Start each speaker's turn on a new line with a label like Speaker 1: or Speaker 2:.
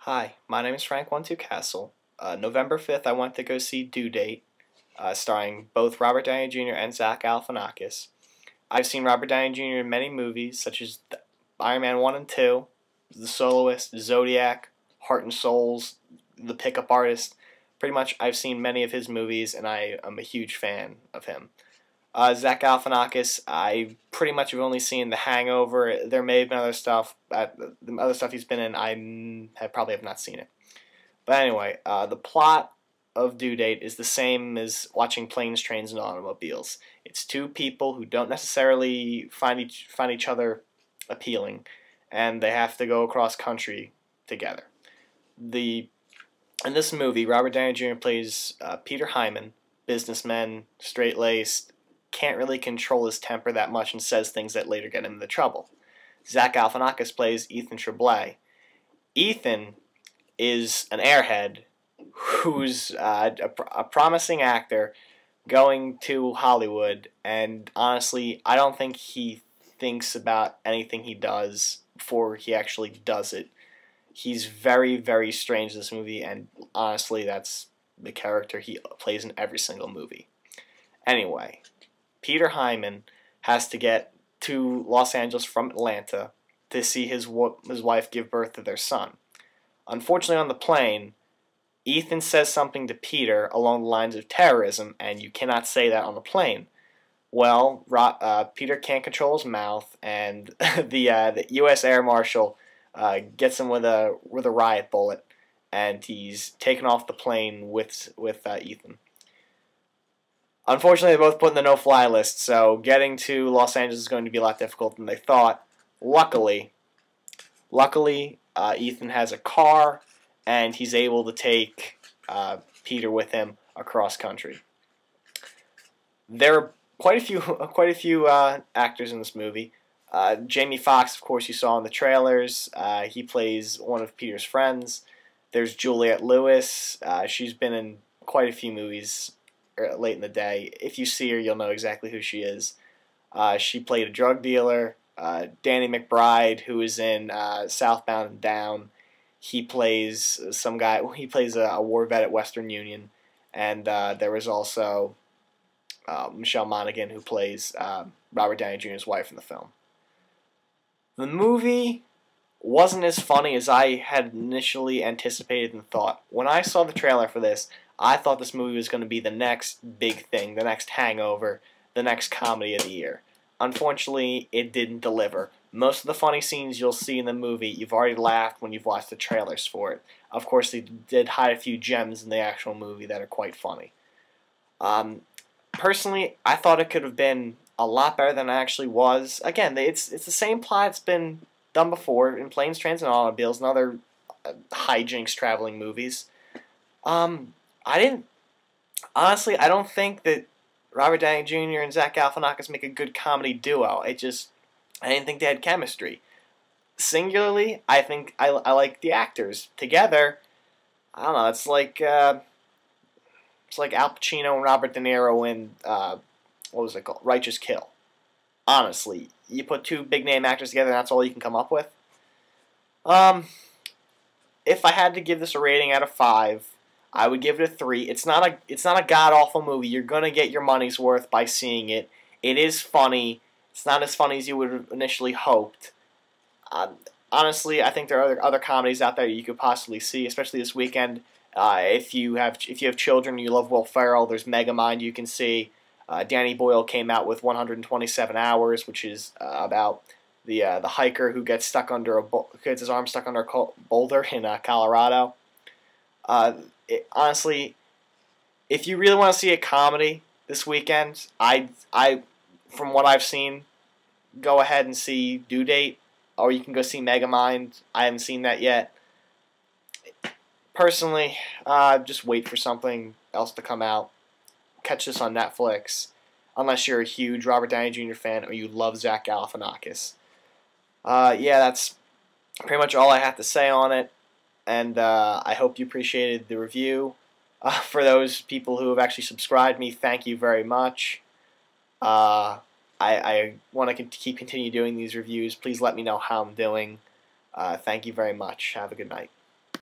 Speaker 1: Hi, my name is Frank12Castle. November 5th, I went to go see Due Date, starring both Robert Downey Jr. and Zach Galifianakis. I've seen Robert Downey Jr. in many movies, such as Iron Man 1 and 2, The Soloist, Zodiac, Heart and Souls, The Pickup Artist. Pretty much, I've seen many of his movies, and I am a huge fan of him. Zach Galifianakis, I pretty much have only seen The Hangover. There may have been other stuff. The other stuff he's been in, probably have not seen it. But anyway, the plot of Due Date is the same as watching Planes, Trains, and Automobiles. It's two people who don't necessarily find each other appealing, and they have to go across country together. In this movie, Robert Downey Jr. plays Peter Hyman, businessman, straight-laced, can't really control his temper that much and says things that later get him into trouble. Zach Galifianakis plays Ethan Treblay. Ethan is an airhead who's a promising actor going to Hollywood, and honestly, I don't think he thinks about anything he does before he actually does it. He's very, very strange in this movie, and honestly, that's the character he plays in every single movie. Anyway, Peter Hyman has to get to Los Angeles from Atlanta to see his wife give birth to their son. Unfortunately, on the plane, Ethan says something to Peter along the lines of terrorism, and you cannot say that on the plane. Well, Peter can't control his mouth, and the U.S. Air Marshal gets him with a riot bullet, and he's taken off the plane with Ethan. Unfortunately, they're both put in the no-fly list, so getting to Los Angeles is going to be a lot difficult than they thought. Luckily, Ethan has a car, and he's able to take Peter with him across country. There are quite a few actors in this movie. Jamie Foxx, of course, you saw in the trailers. He plays one of Peter's friends. There's Juliette Lewis. She's been in quite a few movies late in the day. If you see her, you'll know exactly who she is. She played a drug dealer. Danny McBride, who is in Southbound and Down, he plays some guy. He plays a war vet at Western Union, and there was also Michelle Monaghan, who plays Robert Downey Jr.'s wife in the film. The movie wasn't as funny as I had initially anticipated and thought. When I saw the trailer for this, I thought this movie was going to be the next big thing, the next Hangover, the next comedy of the year. Unfortunately, it didn't deliver. Most of the funny scenes you'll see in the movie, you've already laughed when you've watched the trailers for it. Of course, they did hide a few gems in the actual movie that are quite funny. Personally, I thought it could have been a lot better than it actually was. Again, it's the same plot it's been done before in Planes, Trains, and Automobiles and other hijinks traveling movies. Honestly, I don't think that Robert Downey Jr. and Zach Galifianakis make a good comedy duo. I didn't think they had chemistry. Singularly, I think I like the actors. Together, I don't know. It's like Al Pacino and Robert De Niro in what was it called? Righteous Kill. Honestly, you put two big name actors together, and that's all you can come up with. If I had to give this a rating out of 5, I would give it a 3. It's not a god-awful movie. You're going to get your money's worth by seeing it. It is funny. It's not as funny as you would have initially hoped. Honestly, I think there are other comedies out there you could possibly see, especially this weekend. If you have children and you love Will Ferrell, there's Megamind you can see. Danny Boyle came out with 127 Hours, which is about the hiker who gets his arm stuck under a boulder in Colorado. Honestly, if you really want to see a comedy this weekend, from what I've seen, go ahead and see Due Date, or you can go see Megamind. I haven't seen that yet. Personally, just wait for something else to come out. Catch this on Netflix, unless you're a huge Robert Downey Jr. fan or you love Zach Galifianakis. Yeah, that's pretty much all I have to say on it. And I hope you appreciated the review. For those people who have actually subscribed me, thank you very much. I want to continue doing these reviews. Please let me know how I'm doing. Thank you very much. Have a good night.